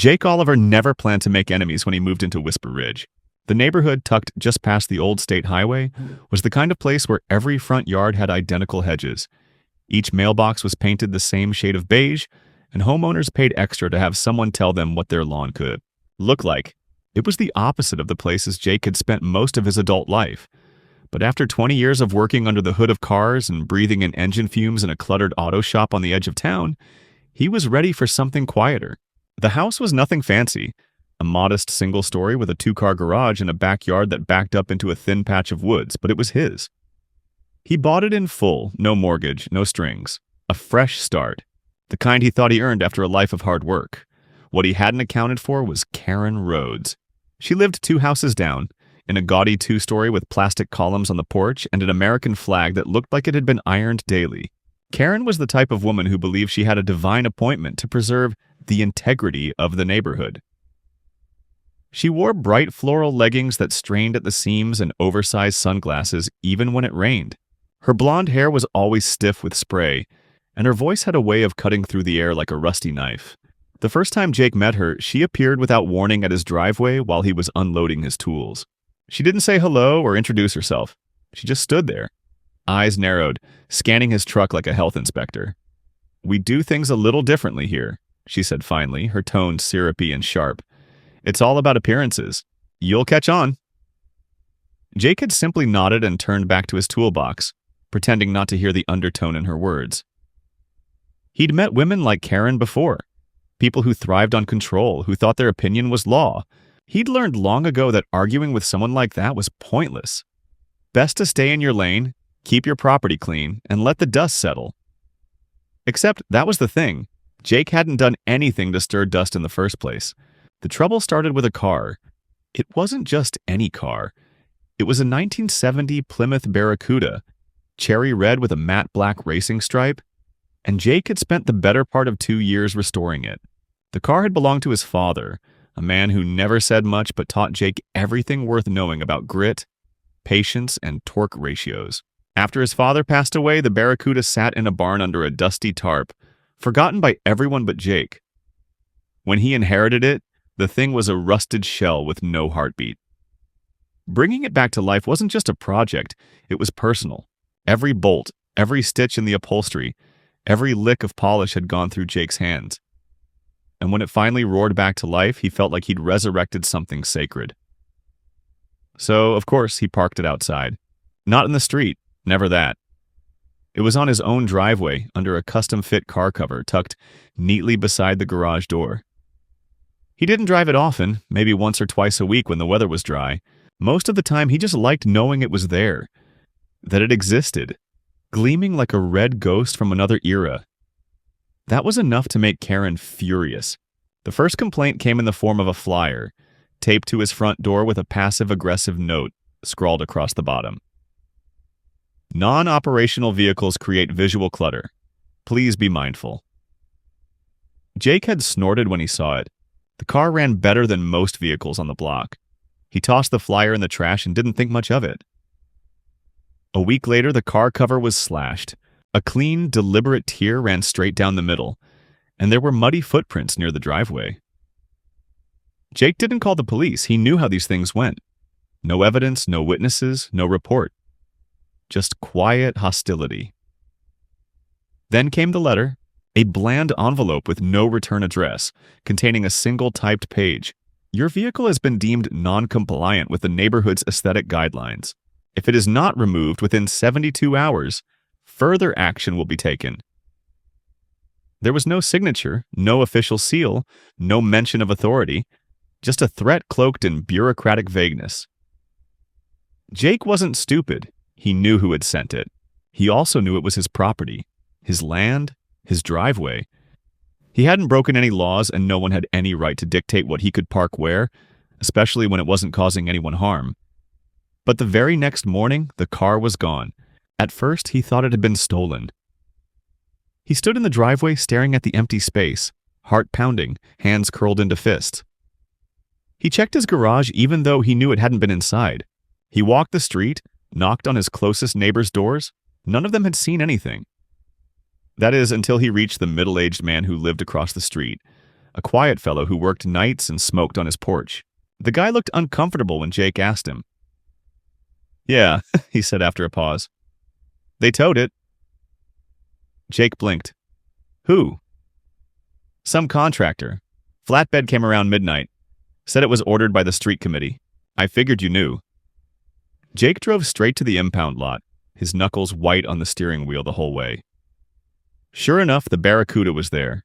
Jake Oliver never planned to make enemies when he moved into Whisper Ridge. The neighborhood, tucked just past the old state highway, was the kind of place where every front yard had identical hedges. Each mailbox was painted the same shade of beige, and homeowners paid extra to have someone tell them what their lawn could look like. It was the opposite of the places Jake had spent most of his adult life. But after 20 years of working under the hood of cars and breathing in engine fumes in a cluttered auto shop on the edge of town, he was ready for something quieter. The house was nothing fancy, a modest single story with a two-car garage and a backyard that backed up into a thin patch of woods, but it was his. He bought it in full, no mortgage, no strings. A fresh start, the kind he thought he earned after a life of hard work. What he hadn't accounted for was Karen Rhodes. She lived 2 houses down, in a gaudy 2-story with plastic columns on the porch and an American flag that looked like it had been ironed daily. Karen was the type of woman who believed she had a divine appointment to preserve the integrity of the neighborhood. She wore bright floral leggings that strained at the seams and oversized sunglasses even when it rained. Her blonde hair was always stiff with spray, and her voice had a way of cutting through the air like a rusty knife. The first time Jake met her, she appeared without warning at his driveway while he was unloading his tools. She didn't say hello or introduce herself. She just stood there, eyes narrowed, scanning his truck like a health inspector. "We do things a little differently here," she said finally, her tone syrupy and sharp. "It's all about appearances. You'll catch on." Jake had simply nodded and turned back to his toolbox, pretending not to hear the undertone in her words. He'd met women like Karen before, people who thrived on control, who thought their opinion was law. He'd learned long ago that arguing with someone like that was pointless. Best to stay in your lane, keep your property clean, and let the dust settle. Except that was the thing. Jake hadn't done anything to stir dust in the first place. The trouble started with a car. It wasn't just any car. It was a 1970 Plymouth Barracuda, cherry red with a matte black racing stripe, and Jake had spent the better part of 2 years restoring it. The car had belonged to his father, a man who never said much but taught Jake everything worth knowing about grit, patience, and torque ratios. After his father passed away, the Barracuda sat in a barn under a dusty tarp, forgotten by everyone but Jake. When he inherited it, the thing was a rusted shell with no heartbeat. Bringing it back to life wasn't just a project, it was personal. Every bolt, every stitch in the upholstery, every lick of polish had gone through Jake's hands. And when it finally roared back to life, he felt like he'd resurrected something sacred. So, of course, he parked it outside. Not in the street, never that. It was on his own driveway, under a custom-fit car cover tucked neatly beside the garage door. He didn't drive it often, maybe once or twice a week when the weather was dry. Most of the time, he just liked knowing it was there, that it existed, gleaming like a red ghost from another era. That was enough to make Karen furious. The first complaint came in the form of a flyer, taped to his front door with a passive-aggressive note scrawled across the bottom. "Non-operational vehicles create visual clutter. Please be mindful." Jake had snorted when he saw it. The car ran better than most vehicles on the block. He tossed the flyer in the trash and didn't think much of it. A week later, the car cover was slashed. A clean, deliberate tear ran straight down the middle, and there were muddy footprints near the driveway. Jake didn't call the police. He knew how these things went. No evidence, no witnesses, no report. Just quiet hostility. Then came the letter, a bland envelope with no return address, containing a single typed page. "Your vehicle has been deemed non-compliant with the neighborhood's aesthetic guidelines. If it is not removed within 72 hours, further action will be taken." There was no signature, no official seal, no mention of authority, just a threat cloaked in bureaucratic vagueness. Jake wasn't stupid. He knew who had sent it. He also knew it was his property, his land, his driveway. He hadn't broken any laws, and no one had any right to dictate what he could park where, especially when it wasn't causing anyone harm. But the very next morning, the car was gone. At first, he thought it had been stolen. He stood in the driveway staring at the empty space, heart pounding, hands curled into fists. He checked his garage even though he knew it hadn't been inside. He walked the street, knocked on his closest neighbors' doors. None of them had seen anything. That is, until he reached the middle-aged man who lived across the street, a quiet fellow who worked nights and smoked on his porch. The guy looked uncomfortable when Jake asked him. "Yeah," he said after a pause. "They towed it." Jake blinked. "Who?" "Some contractor. Flatbed came around midnight. Said it was ordered by the street committee. I figured you knew." Jake drove straight to the impound lot, his knuckles white on the steering wheel the whole way. Sure enough, the Barracuda was there.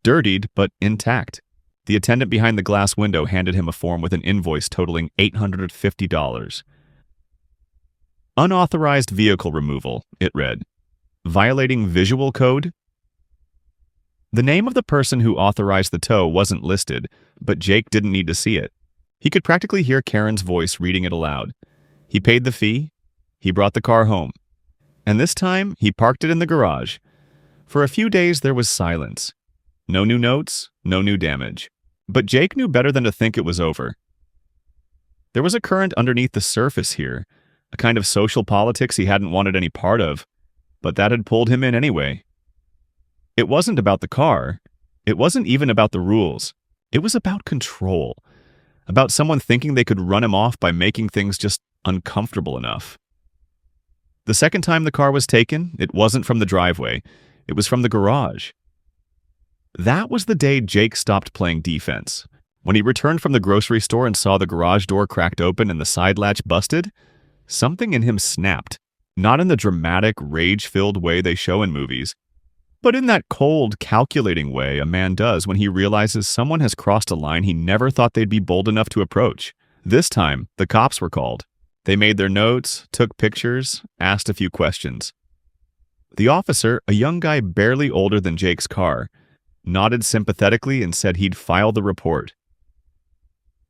Dirtied, but intact. The attendant behind the glass window handed him a form with an invoice totaling $850. "Unauthorized vehicle removal," it read. "Violating visual code?" The name of the person who authorized the tow wasn't listed, but Jake didn't need to see it. He could practically hear Karen's voice reading it aloud. He paid the fee. He brought the car home. And this time, he parked it in the garage. For a few days, there was silence. No new notes, no new damage. But Jake knew better than to think it was over. There was a current underneath the surface here, a kind of social politics he hadn't wanted any part of, but that had pulled him in anyway. It wasn't about the car. It wasn't even about the rules. It was about control. About someone thinking they could run him off by making things just uncomfortable enough. The second time the car was taken, it wasn't from the driveway. It was from the garage. That was the day Jake stopped playing defense. When he returned from the grocery store and saw the garage door cracked open and the side latch busted, something in him snapped. Not in the dramatic, rage-filled way they show in movies, but in that cold, calculating way a man does when he realizes someone has crossed a line he never thought they'd be bold enough to approach. This time, the cops were called. They made their notes, took pictures, asked a few questions. The officer, a young guy barely older than Jake's car, nodded sympathetically and said he'd file the report.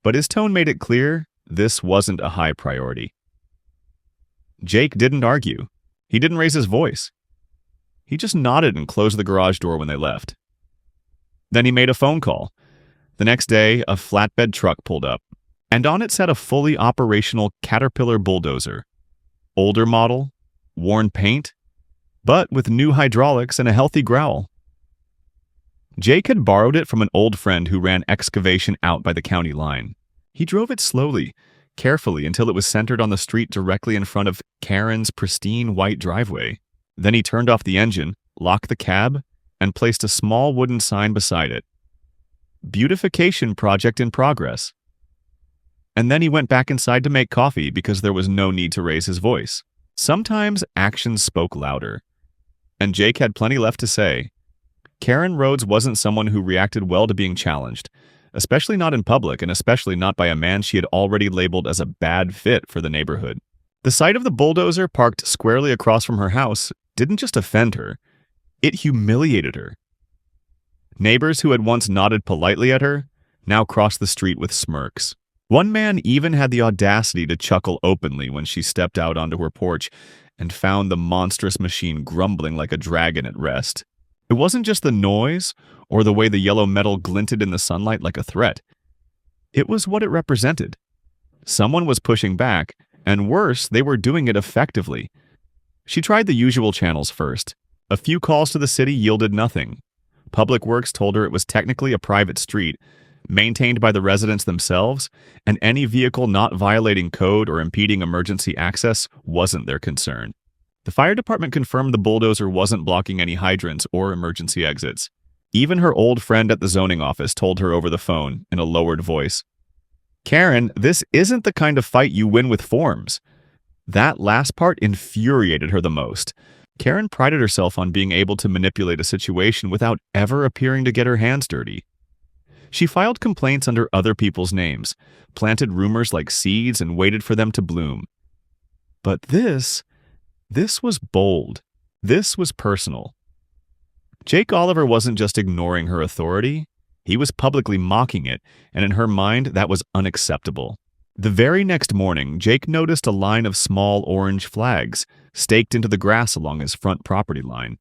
But his tone made it clear this wasn't a high priority. Jake didn't argue. He didn't raise his voice. He just nodded and closed the garage door when they left. Then he made a phone call. The next day, a flatbed truck pulled up, and on it sat a fully operational Caterpillar Bulldozer. Older model, worn paint, but with new hydraulics and a healthy growl. Jake had borrowed it from an old friend who ran excavation out by the county line. He drove it slowly, carefully, until it was centered on the street directly in front of Karen's pristine white driveway. Then he turned off the engine, locked the cab, and placed a small wooden sign beside it. Beautification project in progress. And then he went back inside to make coffee because there was no need to raise his voice. Sometimes actions spoke louder. And Jake had plenty left to say. Karen Rhodes wasn't someone who reacted well to being challenged, especially not in public and especially not by a man she had already labeled as a bad fit for the neighborhood. The sight of the bulldozer parked squarely across from her house didn't just offend her, it humiliated her. Neighbors who had once nodded politely at her now crossed the street with smirks. One man even had the audacity to chuckle openly when she stepped out onto her porch and found the monstrous machine grumbling like a dragon at rest. It wasn't just the noise or the way the yellow metal glinted in the sunlight like a threat. It was what it represented. Someone was pushing back, and worse, they were doing it effectively. She tried the usual channels first. A few calls to the city yielded nothing. Public Works told her it was technically a private street, maintained by the residents themselves, and any vehicle not violating code or impeding emergency access wasn't their concern. The fire department confirmed the bulldozer wasn't blocking any hydrants or emergency exits. Even her old friend at the zoning office told her over the phone in a lowered voice, "Karen, this isn't the kind of fight you win with forms." That last part infuriated her the most. Karen prided herself on being able to manipulate a situation without ever appearing to get her hands dirty. She filed complaints under other people's names, planted rumors like seeds, and waited for them to bloom. But this was bold. This was personal. Jake Oliver wasn't just ignoring her authority, he was publicly mocking it, and in her mind, that was unacceptable. The very next morning, Jake noticed a line of small orange flags staked into the grass along his front property line.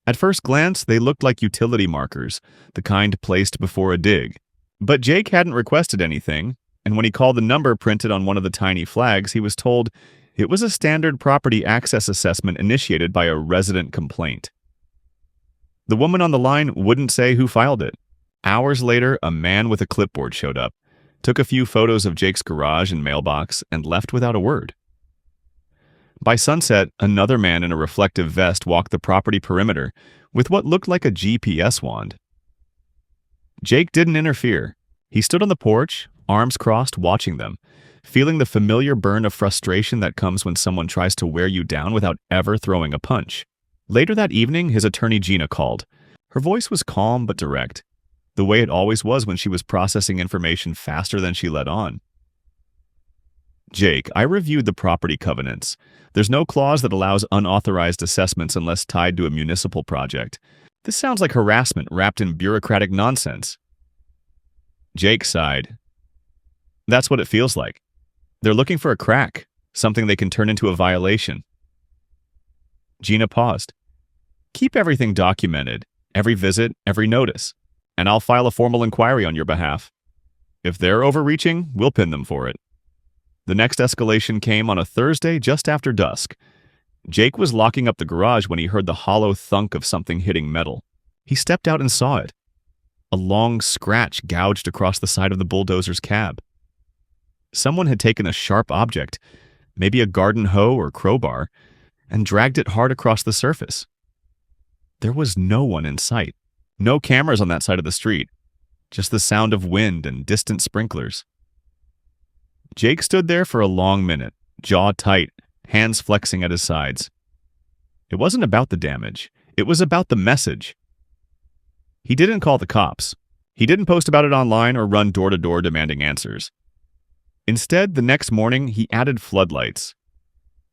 At first glance, they looked like utility markers, the kind placed before a dig. But Jake hadn't requested anything, and when he called the number printed on one of the tiny flags, he was told it was a standard property access assessment initiated by a resident complaint. The woman on the line wouldn't say who filed it. Hours later, a man with a clipboard showed up, took a few photos of Jake's garage and mailbox, and left without a word. By sunset, another man in a reflective vest walked the property perimeter with what looked like a GPS wand. Jake didn't interfere. He stood on the porch, arms crossed, watching them, feeling the familiar burn of frustration that comes when someone tries to wear you down without ever throwing a punch. Later that evening, his attorney Gina called. Her voice was calm but direct, the way it always was when she was processing information faster than she let on. Jake, I reviewed the property covenants. There's no clause that allows unauthorized assessments unless tied to a municipal project. This sounds like harassment wrapped in bureaucratic nonsense. Jake sighed. That's what it feels like. They're looking for a crack, something they can turn into a violation. Gina paused. Keep everything documented, every visit, every notice, and I'll file a formal inquiry on your behalf. If they're overreaching, we'll pin them for it. The next escalation came on a Thursday just after dusk. Jake was locking up the garage when he heard the hollow thunk of something hitting metal. He stepped out and saw it. A long scratch gouged across the side of the bulldozer's cab. Someone had taken a sharp object, maybe a garden hoe or crowbar, and dragged it hard across the surface. There was no one in sight. No cameras on that side of the street. Just the sound of wind and distant sprinklers. Jake stood there for a long minute, jaw tight, hands flexing at his sides. It wasn't about the damage. It was about the message. He didn't call the cops. He didn't post about it online or run door to door demanding answers. Instead, the next morning, he added floodlights.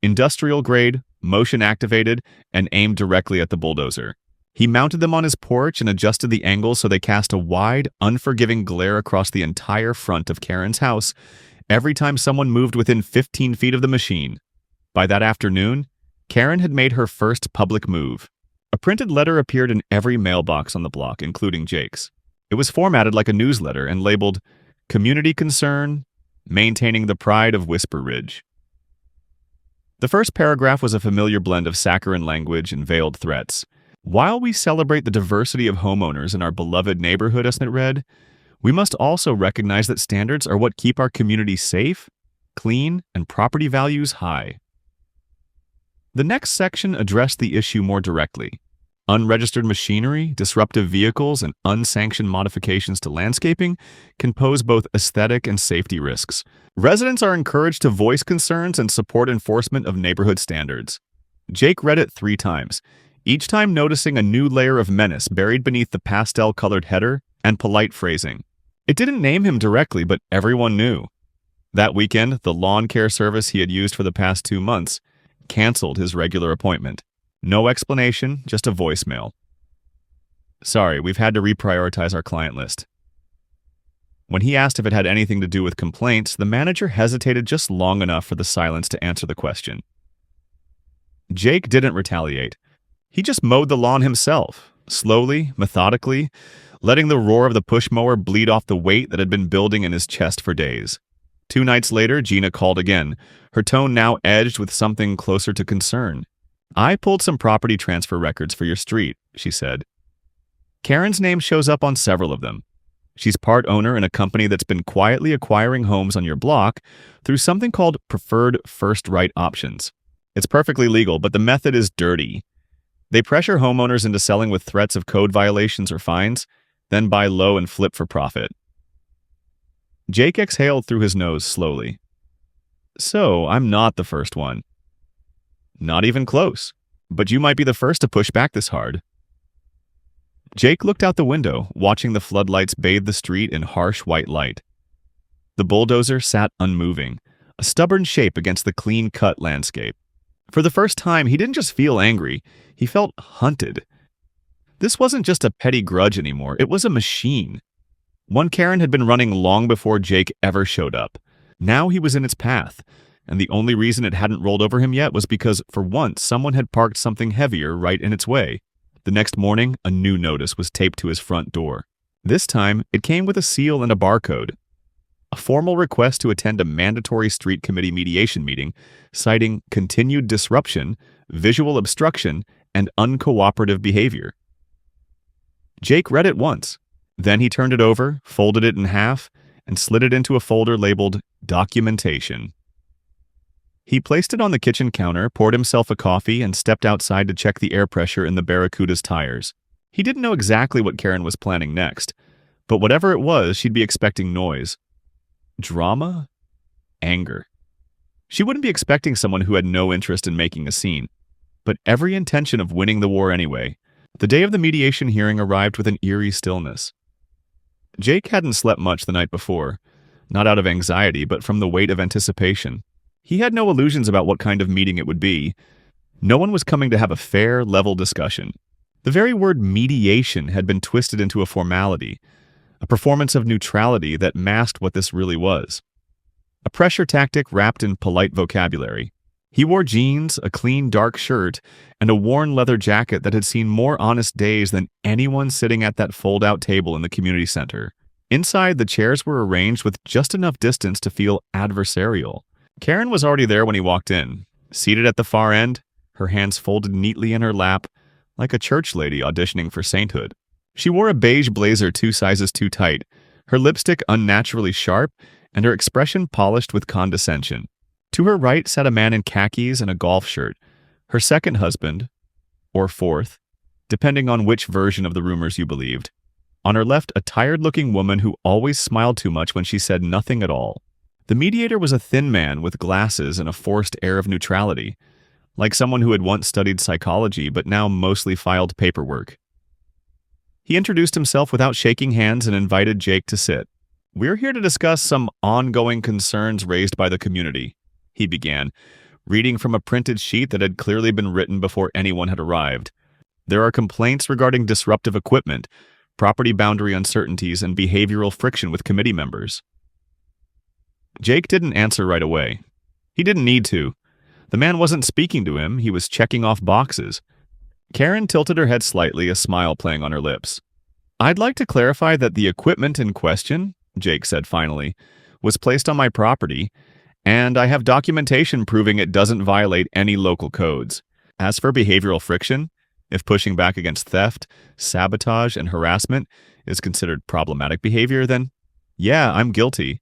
Industrial grade, motion activated, and aimed directly at the bulldozer. He mounted them on his porch and adjusted the angle so they cast a wide, unforgiving glare across the entire front of Karen's house every time someone moved within 15 feet of the machine. By that afternoon, Karen had made her first public move. A printed letter appeared in every mailbox on the block, including Jake's. It was formatted like a newsletter and labeled, "Community Concern, Maintaining the Pride of Whisper Ridge." The first paragraph was a familiar blend of saccharine language and veiled threats. While we celebrate the diversity of homeowners in our beloved neighborhood, as it read, we must also recognize that standards are what keep our community safe, clean, and property values high. The next section addressed the issue more directly. Unregistered machinery, disruptive vehicles, and unsanctioned modifications to landscaping can pose both aesthetic and safety risks. Residents are encouraged to voice concerns and support enforcement of neighborhood standards. Jake read it 3 times, each time noticing a new layer of menace buried beneath the pastel-colored header and polite phrasing. It didn't name him directly, but everyone knew. That weekend, the lawn care service he had used for the past 2 months canceled his regular appointment. No explanation, just a voicemail. "Sorry, we've had to reprioritize our client list." When he asked if it had anything to do with complaints, the manager hesitated just long enough for the silence to answer the question. Jake didn't retaliate. He just mowed the lawn himself, slowly, methodically, letting the roar of the push mower bleed off the weight that had been building in his chest for days. 2 nights later, Gina called again, her tone now edged with something closer to concern. "I pulled some property transfer records for your street," she said. Karen's name shows up on several of them. She's part owner in a company that's been quietly acquiring homes on your block through something called preferred first right options. It's perfectly legal, but the method is dirty. They pressure homeowners into selling with threats of code violations or fines, then buy low and flip for profit. Jake exhaled through his nose slowly. "So, I'm not the first one." "Not even close. But you might be the first to push back this hard." Jake looked out the window, watching the floodlights bathe the street in harsh white light. The bulldozer sat unmoving, a stubborn shape against the clean-cut landscape. For the first time, he didn't just feel angry, he felt hunted. This wasn't just a petty grudge anymore, it was a machine. One Karen had been running long before Jake ever showed up. Now he was in its path, and the only reason it hadn't rolled over him yet was because, for once, someone had parked something heavier right in its way. The next morning, a new notice was taped to his front door. This time, it came with a seal and a barcode. A formal request to attend a mandatory street committee mediation meeting, citing continued disruption, visual obstruction, and uncooperative behavior. Jake read it once, Then he turned it over, folded it in half, and slid it into a folder labeled Documentation. He placed it on the kitchen counter, poured himself a coffee, and stepped outside to check the air pressure in the Barracuda's tires. He didn't know exactly what Karen was planning next, but whatever it was, she'd be expecting noise. Drama? Anger. She wouldn't be expecting someone who had no interest in making a scene, but every intention of winning the war anyway. The day of the mediation hearing arrived with an eerie stillness. Jake hadn't slept much the night before, not out of anxiety, but from the weight of anticipation. He had no illusions about what kind of meeting it would be. No one was coming to have a fair, level discussion. The very word mediation had been twisted into a formality, a performance of neutrality that masked what this really was. A pressure tactic wrapped in polite vocabulary. He wore jeans, a clean dark shirt, and a worn leather jacket that had seen more honest days than anyone sitting at that fold-out table in the community center. Inside, the chairs were arranged with just enough distance to feel adversarial. Karen was already there when he walked in, seated at the far end, her hands folded neatly in her lap, like a church lady auditioning for sainthood. She wore a beige blazer 2 sizes too tight, her lipstick unnaturally sharp, and her expression polished with condescension. To her right sat a man in khakis and a golf shirt, her second husband, or fourth, depending on which version of the rumors you believed. On her left, a tired-looking woman who always smiled too much when she said nothing at all. The mediator was a thin man with glasses and a forced air of neutrality, like someone who had once studied psychology but now mostly filed paperwork. He introduced himself without shaking hands and invited Jake to sit. "We're here to discuss some ongoing concerns raised by the community," he began, reading from a printed sheet that had clearly been written before anyone had arrived. "There are complaints regarding disruptive equipment, property boundary uncertainties, and behavioral friction with committee members." Jake didn't answer right away. He didn't need to. The man wasn't speaking to him, he was checking off boxes. Karen tilted her head slightly, a smile playing on her lips. "I'd like to clarify that the equipment in question," Jake said finally, "was placed on my property, and I have documentation proving it doesn't violate any local codes. As for behavioral friction, if pushing back against theft, sabotage, and harassment is considered problematic behavior, then yeah, I'm guilty."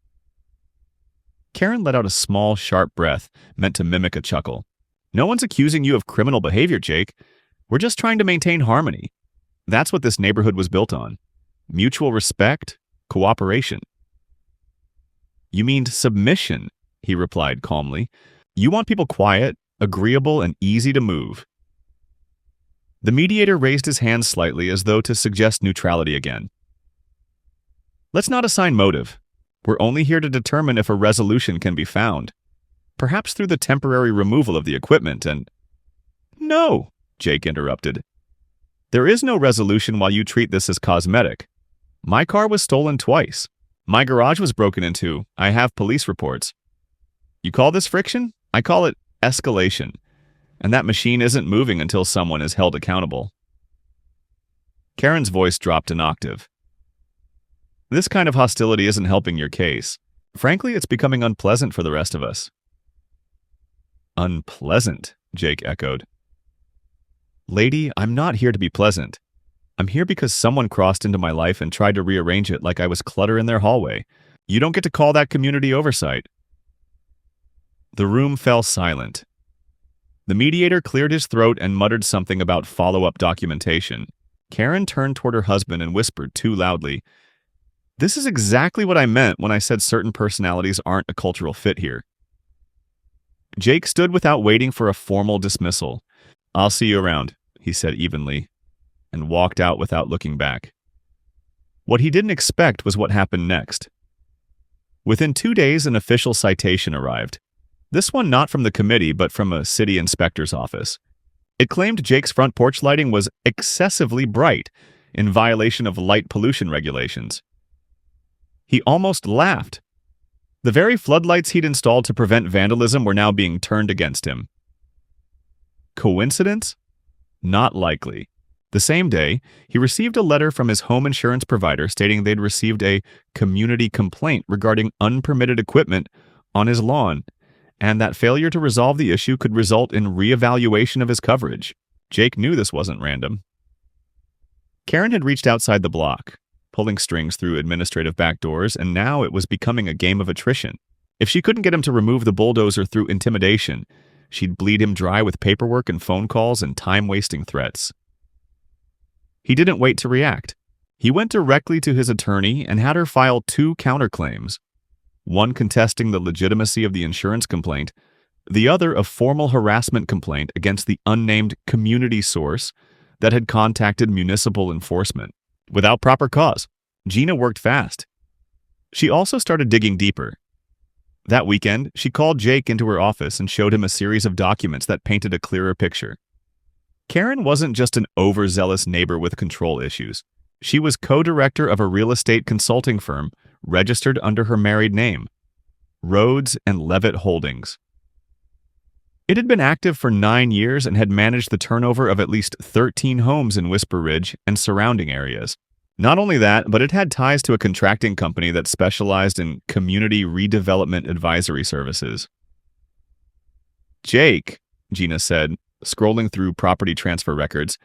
Karen let out a small, sharp breath, meant to mimic a chuckle. "No one's accusing you of criminal behavior, Jake. We're just trying to maintain harmony. That's what this neighborhood was built on. Mutual respect, cooperation." "You mean submission," he replied calmly. "You want people quiet, agreeable, and easy to move." The mediator raised his hand slightly as though to suggest neutrality again. "Let's not assign motive. We're only here to determine if a resolution can be found. Perhaps through the temporary removal of the equipment and—" "No," Jake interrupted. "There is no resolution while you treat this as cosmetic. My car was stolen twice. My garage was broken into. I have police reports. You call this friction? I call it escalation. And that machine isn't moving until someone is held accountable." Karen's voice dropped an octave. "This kind of hostility isn't helping your case. Frankly, it's becoming unpleasant for the rest of us." "Unpleasant," Jake echoed. "Lady, I'm not here to be pleasant. I'm here because someone crossed into my life and tried to rearrange it like I was clutter in their hallway. You don't get to call that community oversight." The room fell silent. The mediator cleared his throat and muttered something about follow-up documentation. Karen turned toward her husband and whispered too loudly, "This is exactly what I meant when I said certain personalities aren't a cultural fit here." Jake stood without waiting for a formal dismissal. "I'll see you around," he said evenly, and walked out without looking back. What he didn't expect was what happened next. Within 2 days, an official citation arrived. This one not from the committee, but from a city inspector's office. It claimed Jake's front porch lighting was excessively bright, in violation of light pollution regulations. He almost laughed. The very floodlights he'd installed to prevent vandalism were now being turned against him. Coincidence? Not likely. The same day, he received a letter from his home insurance provider stating they'd received a community complaint regarding unpermitted equipment on his lawn, and that failure to resolve the issue could result in reevaluation of his coverage. Jake knew this wasn't random. Karen had reached outside the block. pulling strings through administrative back doors, and now it was becoming a game of attrition. If she couldn't get him to remove the bulldozer through intimidation, she'd bleed him dry with paperwork and phone calls and time-wasting threats. He didn't wait to react. He went directly to his attorney and had her file 2 counterclaims, one contesting the legitimacy of the insurance complaint, the other a formal harassment complaint against the unnamed community source that had contacted municipal enforcement. Without proper cause, Gina worked fast. She also started digging deeper. That weekend, she called Jake into her office and showed him a series of documents that painted a clearer picture. Karen wasn't just an overzealous neighbor with control issues. She was co-director of a real estate consulting firm registered under her married name, Rhodes and Levitt Holdings. It had been active for 9 years and had managed the turnover of at least 13 homes in Whisper Ridge and surrounding areas. Not only that, but it had ties to a contracting company that specialized in community redevelopment advisory services. "Jake," Gina said, scrolling through property transfer records,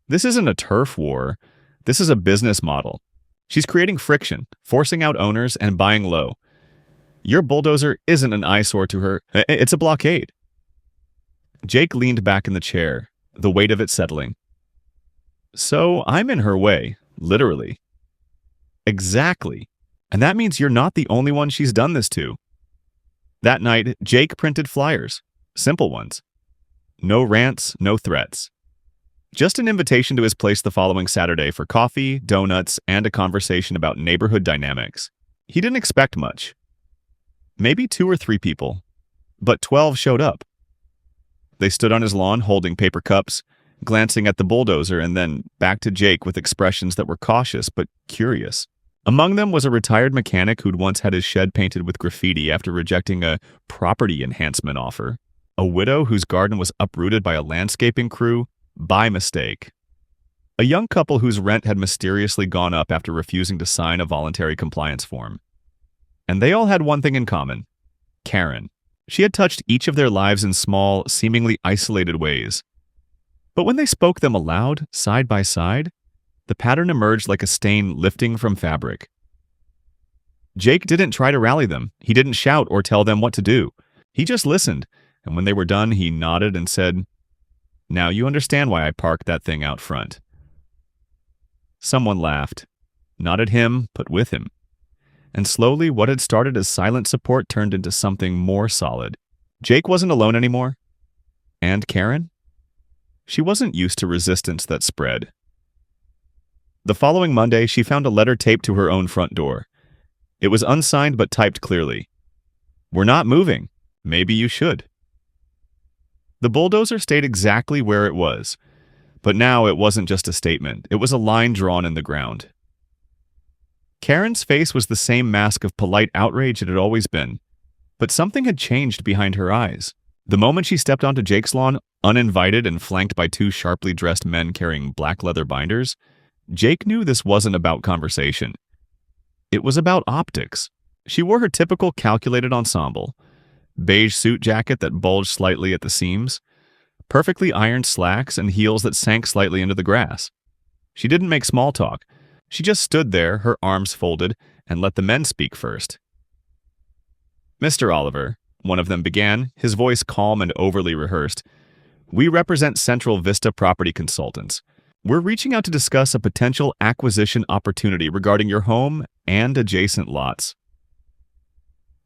"this isn't a turf war. This is a business model. She's creating friction, forcing out owners, and buying low. Your bulldozer isn't an eyesore to her. It's a blockade." Jake leaned back in the chair, the weight of it settling. "So I'm in her way, literally." "Exactly. And that means you're not the only one she's done this to." That night, Jake printed flyers, simple ones. No rants, no threats. Just an invitation to his place the following Saturday for coffee, donuts, and a conversation about neighborhood dynamics. He didn't expect much. Maybe 2 or 3 people, but 12 showed up. They stood on his lawn holding paper cups, glancing at the bulldozer and then back to Jake with expressions that were cautious but curious. Among them was a retired mechanic who'd once had his shed painted with graffiti after rejecting a property enhancement offer, a widow whose garden was uprooted by a landscaping crew by mistake, a young couple whose rent had mysteriously gone up after refusing to sign a voluntary compliance form. And they all had one thing in common: Karen. She had touched each of their lives in small, seemingly isolated ways. But when they spoke them aloud, side by side, the pattern emerged like a stain lifting from fabric. Jake didn't try to rally them. He didn't shout or tell them what to do. He just listened, and when they were done, he nodded and said, "Now you understand why I parked that thing out front." Someone laughed, not at him, but with him. And slowly, what had started as silent support turned into something more solid. Jake wasn't alone anymore. And Karen? She wasn't used to resistance that spread. The following Monday, she found a letter taped to her own front door. It was unsigned but typed clearly. "We're not moving. Maybe you should." The bulldozer stayed exactly where it was. But now it wasn't just a statement. It was a line drawn in the ground. Karen's face was the same mask of polite outrage it had always been. But something had changed behind her eyes. The moment she stepped onto Jake's lawn, uninvited and flanked by 2 sharply dressed men carrying black leather binders, Jake knew this wasn't about conversation. It was about optics. She wore her typical calculated ensemble: beige suit jacket that bulged slightly at the seams, perfectly ironed slacks, and heels that sank slightly into the grass. She didn't make small talk. She just stood there, her arms folded, and let the men speak first. "Mr. Oliver," one of them began, his voice calm and overly rehearsed, "we represent Central Vista Property Consultants. We're reaching out to discuss a potential acquisition opportunity regarding your home and adjacent lots."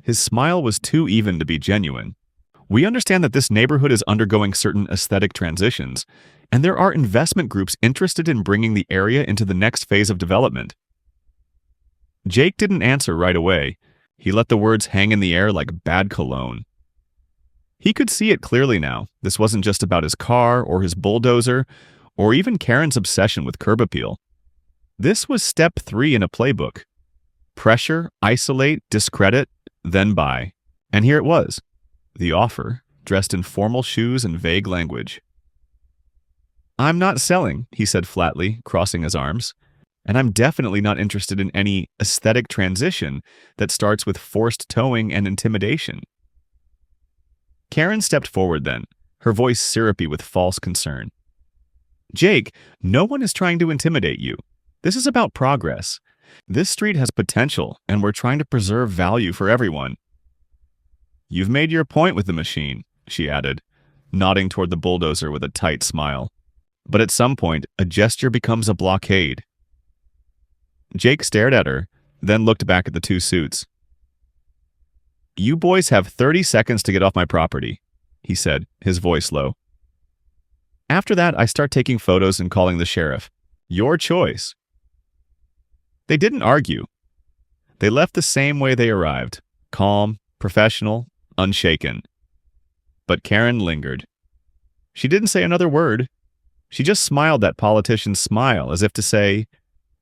His smile was too even to be genuine. "We understand that this neighborhood is undergoing certain aesthetic transitions, and there are investment groups interested in bringing the area into the next phase of development." Jake didn't answer right away. He let the words hang in the air like bad cologne. He could see it clearly now. This wasn't just about his car or his bulldozer or even Karen's obsession with curb appeal. This was step 3 in a playbook. Pressure, isolate, discredit, then buy. And here it was. The offer, dressed in formal shoes and vague language. "I'm not selling," he said flatly, crossing his arms. "And I'm definitely not interested in any aesthetic transition that starts with forced towing and intimidation." Karen stepped forward then, her voice syrupy with false concern. "Jake, no one is trying to intimidate you. This is about progress. This street has potential, and we're trying to preserve value for everyone. You've made your point with the machine, she added, nodding toward the bulldozer with a tight smile. But at some point, a gesture becomes a blockade. Jake stared at her, then looked back at the two suits. You boys have 30 seconds to get off my property, he said, his voice low. After that, I start taking photos and calling the sheriff. Your choice. They didn't argue. They left the same way they arrived, calm, professional, unshaken. But Karen lingered. She didn't say another word. She just smiled that politician's smile as if to say,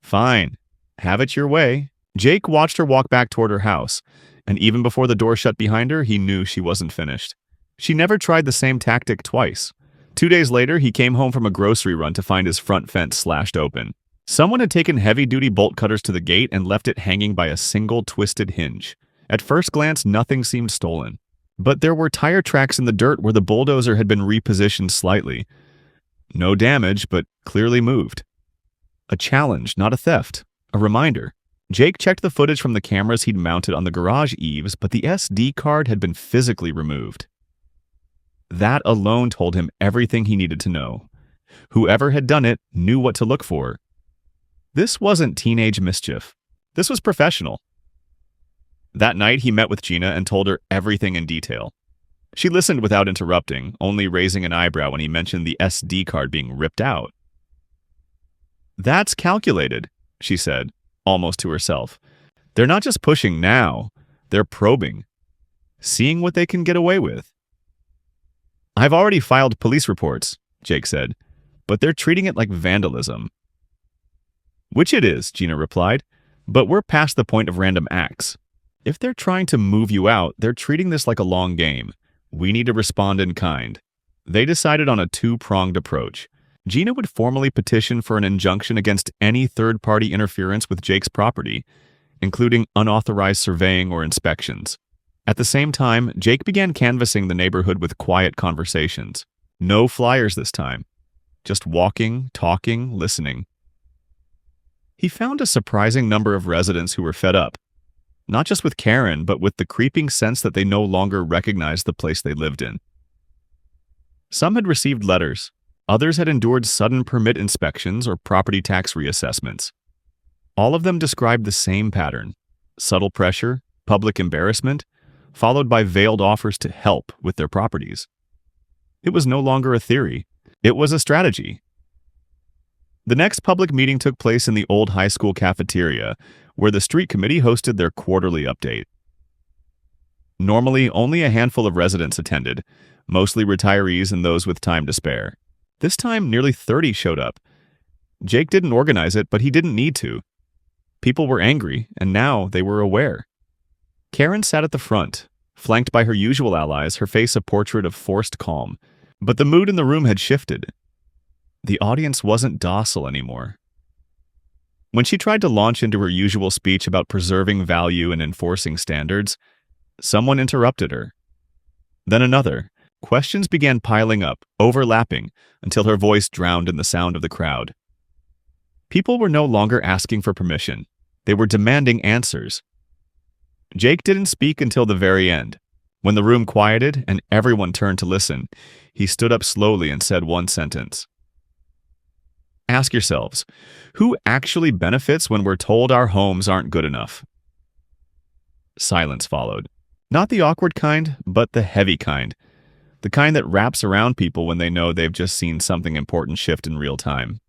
Fine, have it your way. Jake watched her walk back toward her house, and even before the door shut behind her, he knew she wasn't finished. She never tried the same tactic twice. 2 days later, he came home from a grocery run to find his front fence slashed open. Someone had taken heavy-duty bolt cutters to the gate and left it hanging by a single twisted hinge. At first glance, nothing seemed stolen. But there were tire tracks in the dirt where the bulldozer had been repositioned slightly. No damage, but clearly moved. A challenge, not a theft. A reminder. Jake checked the footage from the cameras he'd mounted on the garage eaves, but the SD card had been physically removed. That alone told him everything he needed to know. Whoever had done it knew what to look for. This wasn't teenage mischief. This was professional. That night, he met with Gina and told her everything in detail. She listened without interrupting, only raising an eyebrow when he mentioned the SD card being ripped out. That's calculated, she said, almost to herself. They're not just pushing now, they're probing, seeing what they can get away with. I've already filed police reports, Jake said, but they're treating it like vandalism. Which it is, Gina replied, but we're past the point of random acts. If they're trying to move you out, they're treating this like a long game. We need to respond in kind. They decided on a two-pronged approach. Gina would formally petition for an injunction against any third-party interference with Jake's property, including unauthorized surveying or inspections. At the same time, Jake began canvassing the neighborhood with quiet conversations. No flyers this time. Just walking, talking, listening. He found a surprising number of residents who were fed up. Not just with Karen, but with the creeping sense that they no longer recognized the place they lived in. Some had received letters. Others had endured sudden permit inspections or property tax reassessments. All of them described the same pattern: subtle pressure, public embarrassment, followed by veiled offers to help with their properties. It was no longer a theory. It was a strategy. The next public meeting took place in the old high school cafeteria, where the street committee hosted their quarterly update. Normally, only a handful of residents attended, mostly retirees and those with time to spare. This time, nearly 30 showed up. Jake didn't organize it, but he didn't need to. People were angry, and now they were aware. Karen sat at the front, flanked by her usual allies, her face a portrait of forced calm. But the mood in the room had shifted. The audience wasn't docile anymore. When she tried to launch into her usual speech about preserving value and enforcing standards, someone interrupted her. Then another. Questions began piling up, overlapping, until her voice drowned in the sound of the crowd. People were no longer asking for permission. They were demanding answers. Jake didn't speak until the very end. When the room quieted and everyone turned to listen, he stood up slowly and said one sentence. Ask yourselves, who actually benefits when we're told our homes aren't good enough? Silence followed. Not the awkward kind, but the heavy kind. The kind that wraps around people when they know they've just seen something important shift in real time.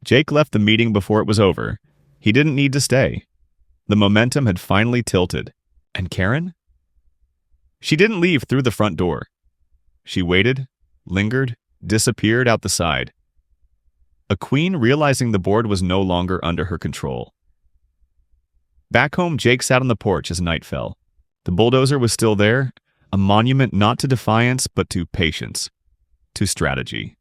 Jake left the meeting before it was over. He didn't need to stay. The momentum had finally tilted. And Karen? She didn't leave through the front door. She waited, lingered, disappeared out the side. A queen realizing the board was no longer under her control. Back home, Jake sat on the porch as night fell. The bulldozer was still there, a monument not to defiance but to patience, to strategy.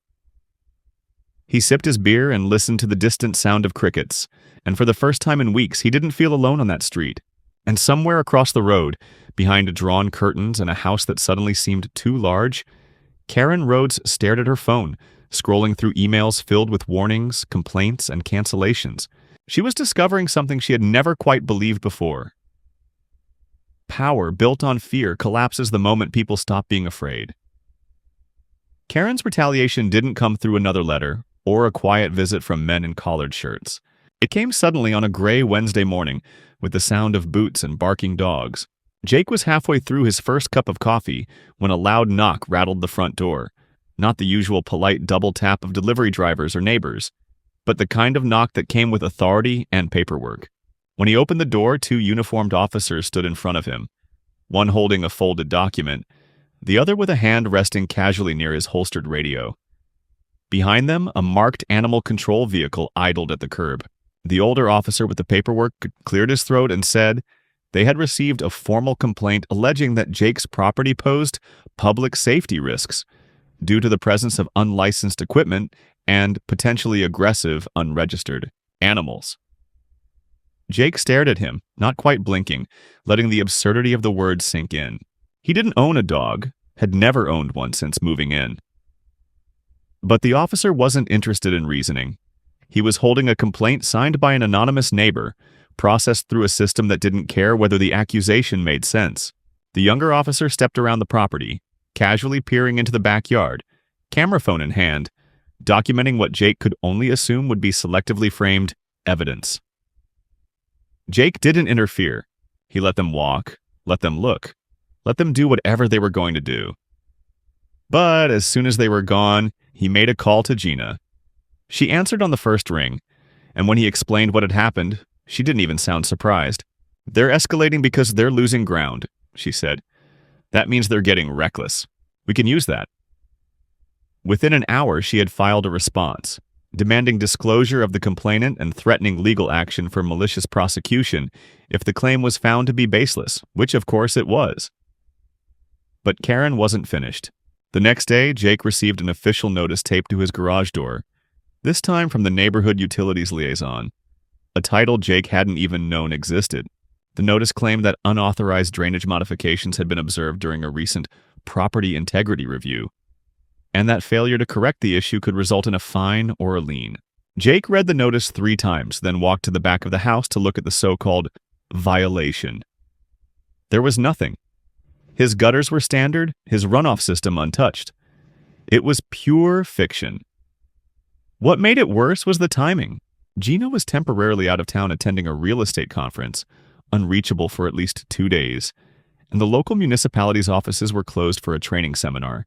He sipped his beer and listened to the distant sound of crickets, and for the first time in weeks, he didn't feel alone on that street. And somewhere across the road, behind drawn curtains and a house that suddenly seemed too large, Karen Rhodes stared at her phone, scrolling through emails filled with warnings, complaints, and cancellations. She was discovering something she had never quite believed before. Power built on fear collapses the moment people stop being afraid. Karen's retaliation didn't come through another letter or a quiet visit from men in collared shirts. It came suddenly on a gray Wednesday morning with the sound of boots and barking dogs. Jake was halfway through his first cup of coffee when a loud knock rattled the front door. Not the usual polite double tap of delivery drivers or neighbors, but the kind of knock that came with authority and paperwork. When he opened the door, 2 uniformed officers stood in front of him, one holding a folded document, the other with a hand resting casually near his holstered radio. Behind them, a marked animal control vehicle idled at the curb. The older officer with the paperwork cleared his throat and said they had received a formal complaint alleging that Jake's property posed public safety risks due to the presence of unlicensed equipment and potentially aggressive, unregistered animals. Jake stared at him, not quite blinking, letting the absurdity of the words sink in. He didn't own a dog, had never owned one since moving in. But the officer wasn't interested in reasoning. He was holding a complaint signed by an anonymous neighbor, processed through a system that didn't care whether the accusation made sense. The younger officer stepped around the property, casually peering into the backyard, camera phone in hand, documenting what Jake could only assume would be selectively framed evidence. Jake didn't interfere. He let them walk, let them look, let them do whatever they were going to do. But as soon as they were gone, he made a call to Gina. She answered on the first ring, and when he explained what had happened, she didn't even sound surprised. "They're escalating because they're losing ground," she said. "That means they're getting reckless. We can use that." Within an hour, she had filed a response, demanding disclosure of the complainant and threatening legal action for malicious prosecution if the claim was found to be baseless, which of course it was. But Karen wasn't finished. The next day, Jake received an official notice taped to his garage door, this time from the neighborhood utilities liaison, a title Jake hadn't even known existed. The notice claimed that unauthorized drainage modifications had been observed during a recent property integrity review, and that failure to correct the issue could result in a fine or a lien. Jake read the notice 3 times, then walked to the back of the house to look at the so-called violation. There was nothing. His gutters were standard, his runoff system untouched. It was pure fiction. What made it worse was the timing. Gina was temporarily out of town attending a real estate conference, unreachable for at least 2 days, and the local municipality's offices were closed for a training seminar.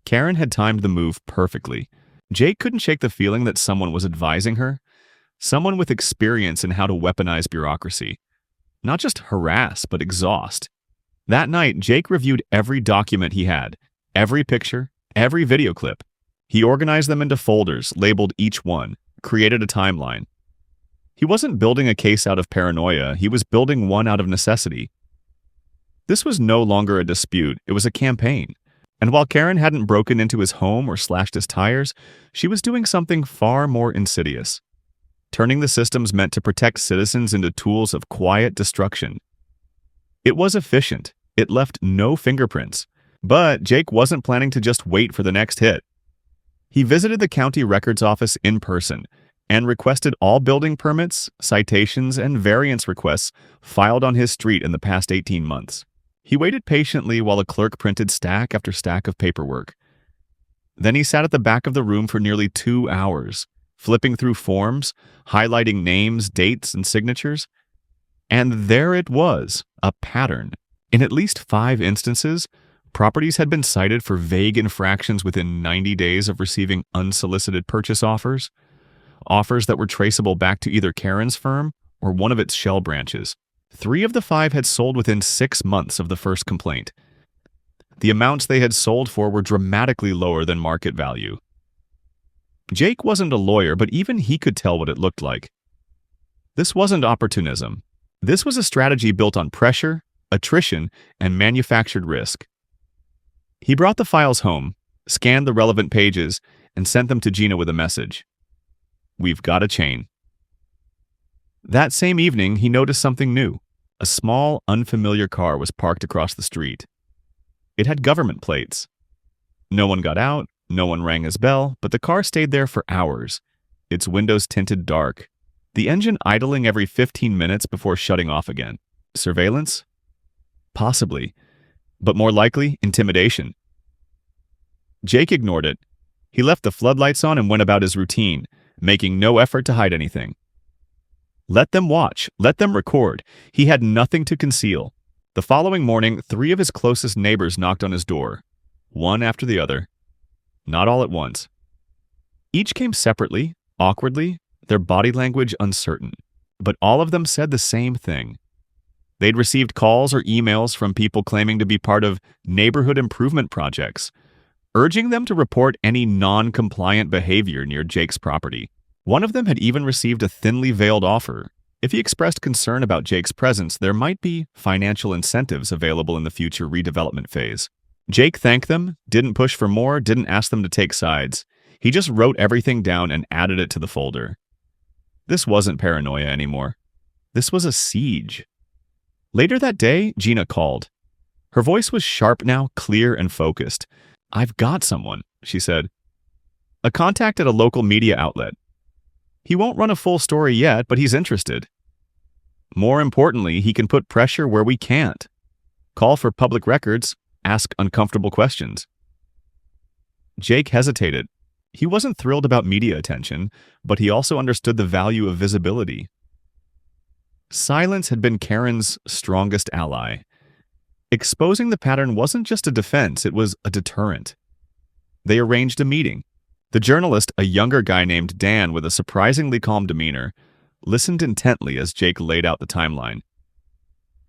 Karen had timed the move perfectly. Jake couldn't shake the feeling that someone was advising her, someone with experience in how to weaponize bureaucracy. Not just harass, but exhaust. That night, Jake reviewed every document he had, every picture, every video clip. He organized them into folders, labeled each one, created a timeline. He wasn't building a case out of paranoia, he was building one out of necessity. This was no longer a dispute, it was a campaign. And while Karen hadn't broken into his home or slashed his tires, she was doing something far more insidious, turning the systems meant to protect citizens into tools of quiet destruction. It was efficient. It left no fingerprints. But Jake wasn't planning to just wait for the next hit. He visited the county records office in person and requested all building permits, citations, and variance requests filed on his street in the past 18 months. He waited patiently while a clerk printed stack after stack of paperwork. Then he sat at the back of the room for nearly 2 hours, flipping through forms, highlighting names, dates, and signatures. And there it was, a pattern. In at least 5 instances, properties had been cited for vague infractions within 90 days of receiving unsolicited purchase offers that were traceable back to either Karen's firm or one of its shell branches. 3 of the 5 had sold within 6 months of the first complaint. The amounts they had sold for were dramatically lower than market value. Jake wasn't a lawyer, but even he could tell what it looked like. This wasn't opportunism. This was a strategy built on pressure, attrition, and manufactured risk. He brought the files home, scanned the relevant pages, and sent them to Gina with a message. "We've got a chain." That same evening, he noticed something new. A small, unfamiliar car was parked across the street. It had government plates. No one got out, no one rang his bell, but the car stayed there for hours, its windows tinted dark, the engine idling every 15 minutes before shutting off again. Surveillance? Possibly, but more likely, intimidation. Jake ignored it. He left the floodlights on and went about his routine, making no effort to hide anything. Let them watch. Let them record. He had nothing to conceal. The following morning, 3 of his closest neighbors knocked on his door, one after the other. Not all at once. Each came separately, awkwardly, their body language uncertain. But all of them said the same thing. They'd received calls or emails from people claiming to be part of neighborhood improvement projects, urging them to report any non-compliant behavior near Jake's property. One of them had even received a thinly veiled offer. If he expressed concern about Jake's presence, there might be financial incentives available in the future redevelopment phase. Jake thanked them, didn't push for more, didn't ask them to take sides. He just wrote everything down and added it to the folder. This wasn't paranoia anymore. This was a siege. Later that day, Gina called. Her voice was sharp now, clear and focused. "I've got someone," she said. "A contact at a local media outlet. He won't run a full story yet, but he's interested. More importantly, he can put pressure where we can't. Call for public records, ask uncomfortable questions." Jake hesitated. He wasn't thrilled about media attention, but he also understood the value of visibility. Silence had been Karen's strongest ally. Exposing the pattern wasn't just a defense, it was a deterrent. They arranged a meeting. The journalist, a younger guy named Dan with a surprisingly calm demeanor, listened intently as Jake laid out the timeline.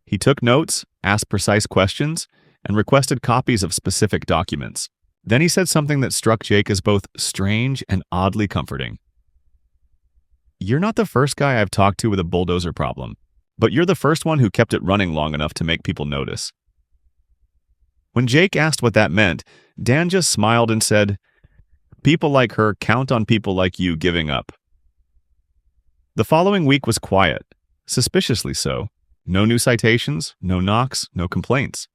He took notes, asked precise questions, and requested copies of specific documents. Then he said something that struck Jake as both strange and oddly comforting. "You're not the first guy I've talked to with a bulldozer problem, but you're the first one who kept it running long enough to make people notice." When Jake asked what that meant, Dan just smiled and said, "People like her count on people like you giving up." The following week was quiet, suspiciously so. No new citations, no knocks, no complaints.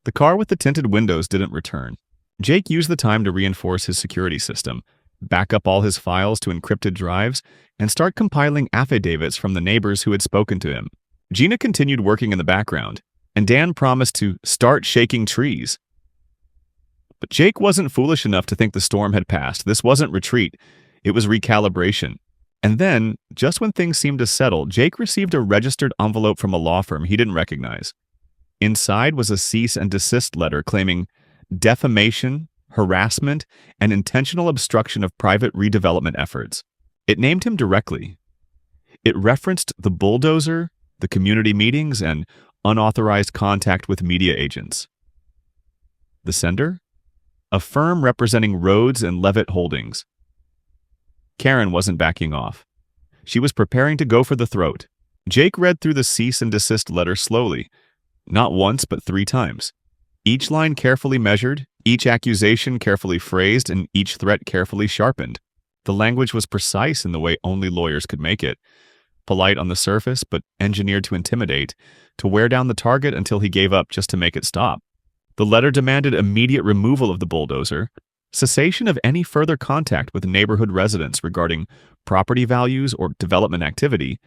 The car with the tinted windows didn't return. Jake used the time to reinforce his security system, back up all his files to encrypted drives, and start compiling affidavits from the neighbors who had spoken to him. Gina continued working in the background, and Dan promised to start shaking trees. But Jake wasn't foolish enough to think the storm had passed. This wasn't retreat, it was recalibration. And then, just when things seemed to settle, Jake received a registered envelope from a law firm he didn't recognize. Inside was a cease and desist letter claiming defamation, harassment, and intentional obstruction of private redevelopment efforts. It named him directly. It referenced the bulldozer, the community meetings, and unauthorized contact with media agents. The sender? A firm representing Rhodes and Levitt Holdings. Karen wasn't backing off. She was preparing to go for the throat. Jake read through the cease and desist letter slowly, not once but 3 times. Each line carefully measured, each accusation carefully phrased, and each threat carefully sharpened. The language was precise in the way only lawyers could make it. Polite on the surface, but engineered to intimidate, to wear down the target until he gave up just to make it stop. The letter demanded immediate removal of the bulldozer, cessation of any further contact with neighborhood residents regarding property values or development activity,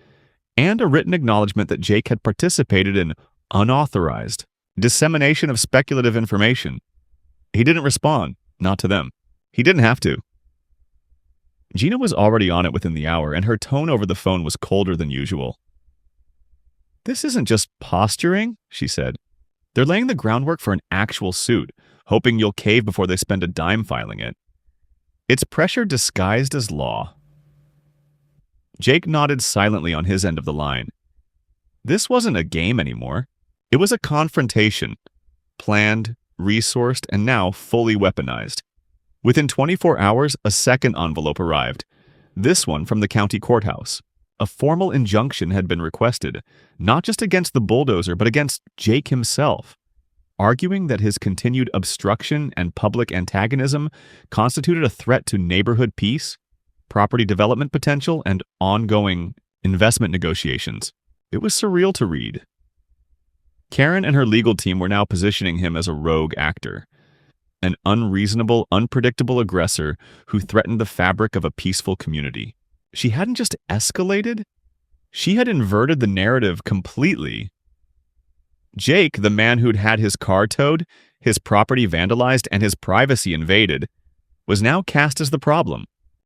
and a written acknowledgement that Jake had participated in unauthorized dissemination of speculative information. He didn't respond, not to them. He didn't have to. Gina was already on it within the hour, and her tone over the phone was colder than usual. "This isn't just posturing," she said. "They're laying the groundwork for an actual suit, hoping you'll cave before they spend a dime filing it. It's pressure disguised as law." Jake nodded silently on his end of the line. This wasn't a game anymore. It was a confrontation, planned, resourced, and now fully weaponized. Within 24 hours, a second envelope arrived, this one from the county courthouse. A formal injunction had been requested, not just against the bulldozer, but against Jake himself, arguing that his continued obstruction and public antagonism constituted a threat to neighborhood peace, property development potential, and ongoing investment negotiations. It was surreal to read. Karen and her legal team were now positioning him as a rogue actor, an unreasonable, unpredictable aggressor who threatened the fabric of a peaceful community. She hadn't just escalated, she had inverted the narrative completely. Jake, the man who'd had his car towed, his property vandalized, and his privacy invaded, was now cast as the problem.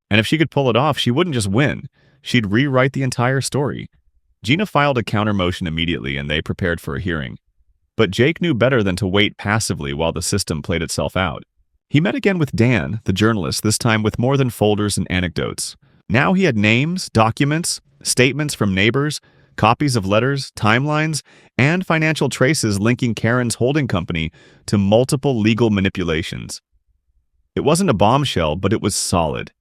And if she could pull it off, she wouldn't just win. She'd rewrite the entire story. Gina filed a counter motion immediately, and they prepared for a hearing. But Jake knew better than to wait passively while the system played itself out. He met again with Dan, the journalist, this time with more than folders and anecdotes. Now he had names, documents, statements from neighbors, copies of letters, timelines, and financial traces linking Karen's holding company to multiple legal manipulations. It wasn't a bombshell, but it was solid.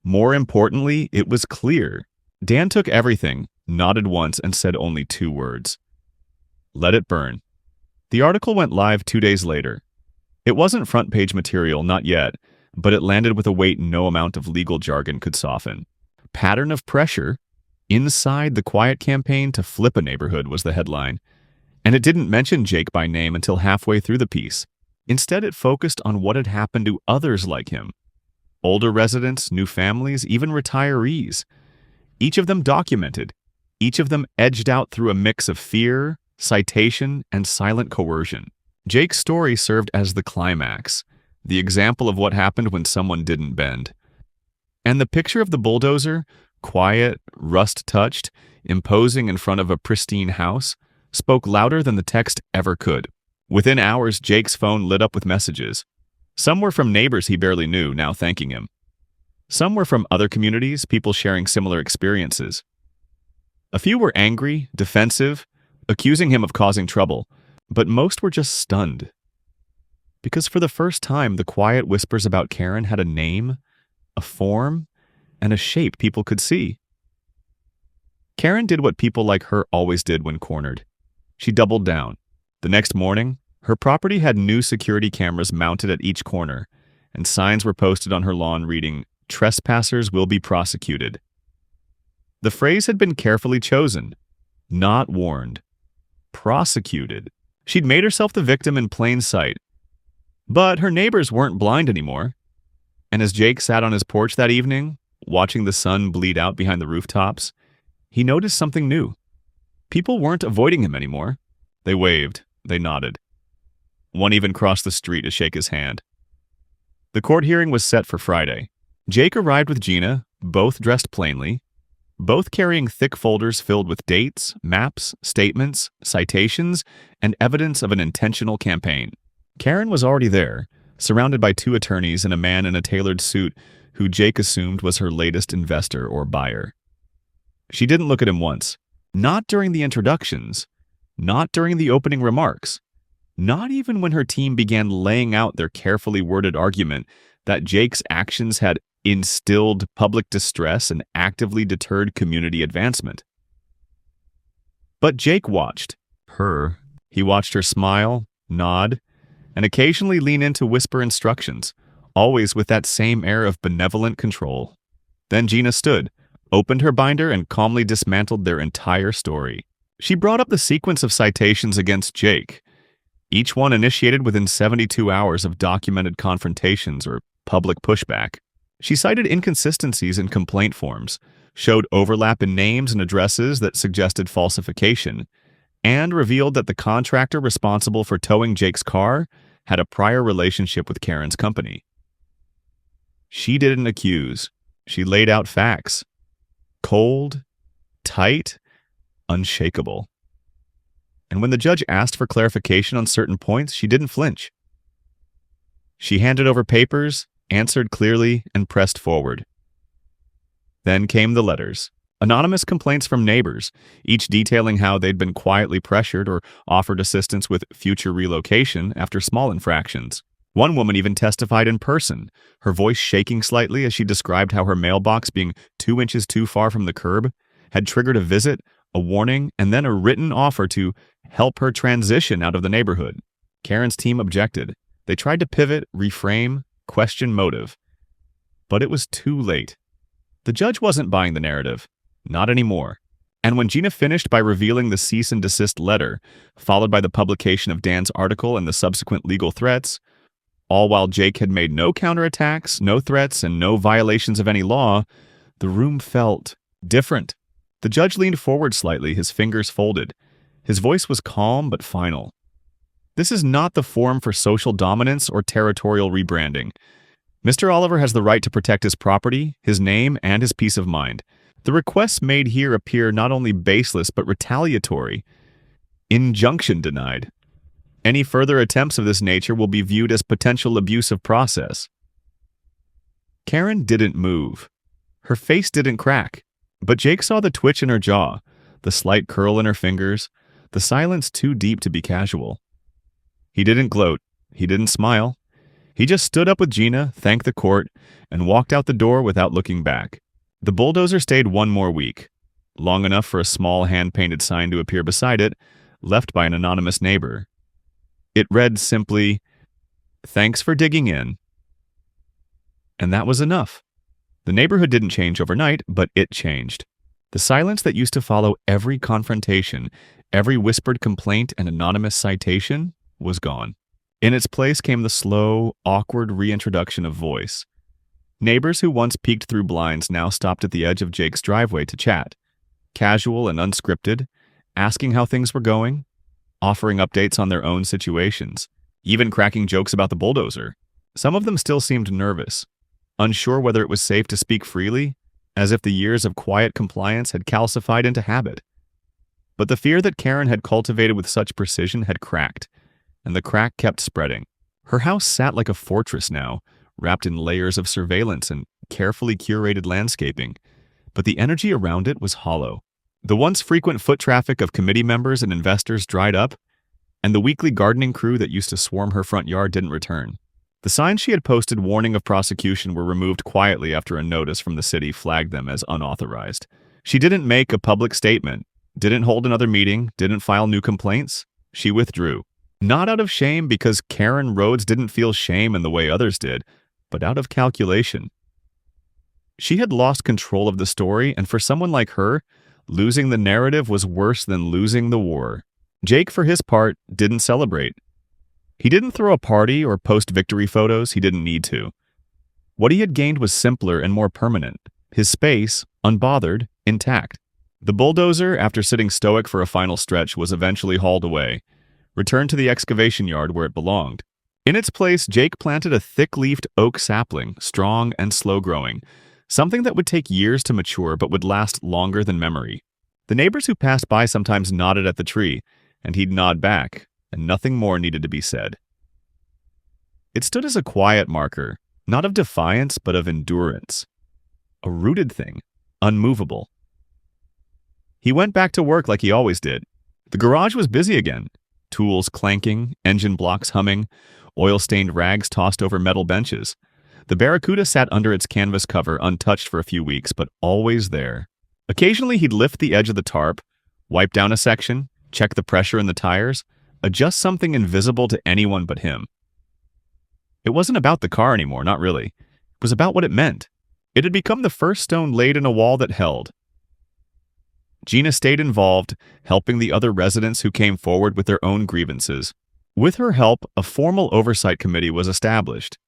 More importantly, it was clear. Dan took everything, nodded once, and said only 2 words. Let it burn. The article went live 2 days later. It wasn't front-page material, not yet, but it landed with a weight no amount of legal jargon could soften. Pattern of pressure inside the quiet campaign to flip a neighborhood was the headline, and it didn't mention Jake by name until halfway through the piece. Instead, it focused on what had happened to others like him. Older residents, new families, even retirees. Each of them documented, each of them edged out through a mix of fear, citation, and silent coercion. Jake's story served as the climax, the example of what happened when someone didn't bend. And the picture of the bulldozer, quiet, rust-touched, imposing in front of a pristine house, spoke louder than the text ever could. Within hours, Jake's phone lit up with messages. Some were from neighbors he barely knew, now thanking him. Some were from other communities, people sharing similar experiences. A few were angry, defensive, accusing him of causing trouble, but most were just stunned. Because for the first time, the quiet whispers about Karen had a name, a form, and a shape people could see. Karen did what people like her always did when cornered. She doubled down. The next morning, her property had new security cameras mounted at each corner, and signs were posted on her lawn reading, "Trespassers will be prosecuted." The phrase had been carefully chosen, not warned. Prosecuted. She'd made herself the victim in plain sight. But her neighbors weren't blind anymore. And as Jake sat on his porch that evening, watching the sun bleed out behind the rooftops, he noticed something new. People weren't avoiding him anymore. They waved. They nodded. One even crossed the street to shake his hand. The court hearing was set for Friday. Jake arrived with Gina, both dressed plainly, both carrying thick folders filled with dates, maps, statements, citations, and evidence of an intentional campaign. Karen was already there, surrounded by 2 attorneys and a man in a tailored suit who Jake assumed was her latest investor or buyer. She didn't look at him once. Not during the introductions. Not during the opening remarks. Not even when her team began laying out their carefully worded argument that Jake's actions had instilled public distress and actively deterred community advancement. But Jake watched her. He watched her smile, nod, and occasionally lean in to whisper instructions, always with that same air of benevolent control. Then Gina stood, opened her binder, and calmly dismantled their entire story. She brought up the sequence of citations against Jake, each one initiated within 72 hours of documented confrontations or public pushback. She cited inconsistencies in complaint forms, showed overlap in names and addresses that suggested falsification, and revealed that the contractor responsible for towing Jake's car had a prior relationship with Karen's company. She didn't accuse. She laid out facts. Cold, tight, unshakable. And when the judge asked for clarification on certain points, she didn't flinch. She handed over papers, answered clearly, and pressed forward. Then came the letters. Anonymous complaints from neighbors, each detailing how they'd been quietly pressured or offered assistance with future relocation after small infractions. One woman even testified in person, her voice shaking slightly as she described how her mailbox being 2 inches too far from the curb had triggered a visit, a warning, and then a written offer to help her transition out of the neighborhood. Karen's team objected. They tried to pivot, reframe, question motive. But it was too late. The judge wasn't buying the narrative. Not anymore. And when Gina finished by revealing the cease and desist letter, followed by the publication of Dan's article and the subsequent legal threats, all while Jake had made no counterattacks, no threats, and no violations of any law, The room felt different. The judge leaned forward slightly, his fingers folded. His voice was calm but final. This is not the forum for social dominance or territorial rebranding. Mr. Oliver has the right to protect his property, his name, and his peace of mind. The requests made here appear not only baseless but retaliatory. Injunction denied. Any further attempts of this nature will be viewed as potential abuse of process. Karen didn't move. Her face didn't crack, but Jake saw the twitch in her jaw, the slight curl in her fingers, the silence too deep to be casual. He didn't gloat. He didn't smile. He just stood up with Gina, thanked the court, and walked out the door without looking back. The bulldozer stayed one more week, long enough for a small hand-painted sign to appear beside it, left by an anonymous neighbor. It read simply, "Thanks for digging in." And that was enough. The neighborhood didn't change overnight, but it changed. The silence that used to follow every confrontation, every whispered complaint and anonymous citation, was gone. In its place came the slow, awkward reintroduction of voice. Neighbors who once peeked through blinds now stopped at the edge of Jake's driveway to chat, casual and unscripted, asking how things were going, offering updates on their own situations, even cracking jokes about the bulldozer. Some of them still seemed nervous, unsure whether it was safe to speak freely, as if the years of quiet compliance had calcified into habit. But the fear that Karen had cultivated with such precision had cracked, and the crack kept spreading. Her house sat like a fortress now, wrapped in layers of surveillance and carefully curated landscaping, but the energy around it was hollow. The once frequent foot traffic of committee members and investors dried up, and the weekly gardening crew that used to swarm her front yard didn't return. The signs she had posted warning of prosecution were removed quietly after a notice from the city flagged them as unauthorized. She didn't make a public statement, didn't hold another meeting, didn't file new complaints. She withdrew. Not out of shame because Karen Rhodes didn't feel shame in the way others did, but out of calculation. She had lost control of the story, and for someone like her, losing the narrative was worse than losing the war. Jake, for his part, didn't celebrate. He didn't throw a party or post victory photos. He didn't need to. What he had gained was simpler and more permanent. His space, unbothered, intact. The bulldozer, after sitting stoic for a final stretch, was eventually hauled away, returned to the excavation yard where it belonged. In its place, Jake planted a thick-leafed oak sapling, strong and slow-growing, something that would take years to mature but would last longer than memory. The neighbors who passed by sometimes nodded at the tree, and he'd nod back, and nothing more needed to be said. It stood as a quiet marker, not of defiance but of endurance. A rooted thing, unmovable. He went back to work like he always did. The garage was busy again. Tools clanking, engine blocks humming, oil-stained rags tossed over metal benches. The Barracuda sat under its canvas cover untouched for a few weeks, but always there. Occasionally he'd lift the edge of the tarp, wipe down a section, check the pressure in the tires, adjust something invisible to anyone but him. It wasn't about the car anymore, not really. It was about what it meant. It had become the first stone laid in a wall that held. Gina stayed involved, helping the other residents who came forward with their own grievances. With her help, a formal oversight committee was established.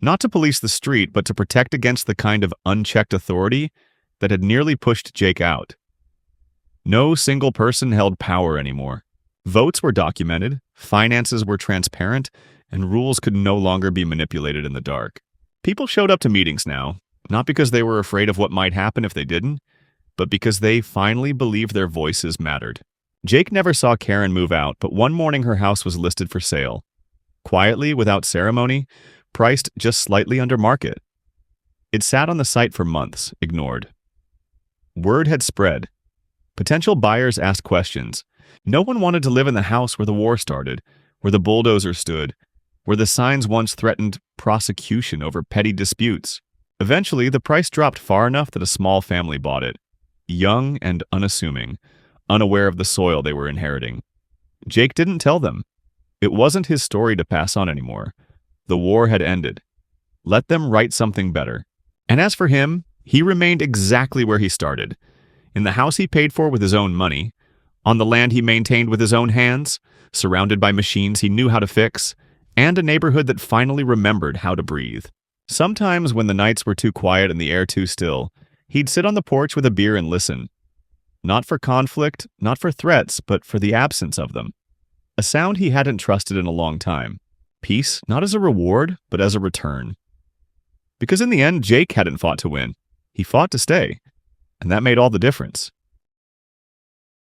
Not to police the street, but to protect against the kind of unchecked authority that had nearly pushed Jake out. No single person held power anymore. Votes were documented, finances were transparent, and rules could no longer be manipulated in the dark. People showed up to meetings now, not because they were afraid of what might happen if they didn't, but because they finally believed their voices mattered. Jake never saw Karen move out, but one morning her house was listed for sale. Quietly, without ceremony, priced just slightly under market. It sat on the site for months, ignored. Word had spread. Potential buyers asked questions. No one wanted to live in the house where the war started, where the bulldozer stood, where the signs once threatened prosecution over petty disputes. Eventually, the price dropped far enough that a small family bought it. Young and unassuming, unaware of the soil they were inheriting. Jake didn't tell them. It wasn't his story to pass on anymore. The war had ended. Let them write something better. And as for him, he remained exactly where he started. In the house he paid for with his own money, on the land he maintained with his own hands, surrounded by machines he knew how to fix, and a neighborhood that finally remembered how to breathe. Sometimes when the nights were too quiet and the air too still, He'd sit on the porch with a beer and listen. Not for conflict, not for threats, but for the absence of them. A sound he hadn't trusted in a long time. Peace, not as a reward, but as a return. Because in the end, Jake hadn't fought to win. He fought to stay. And that made all the difference.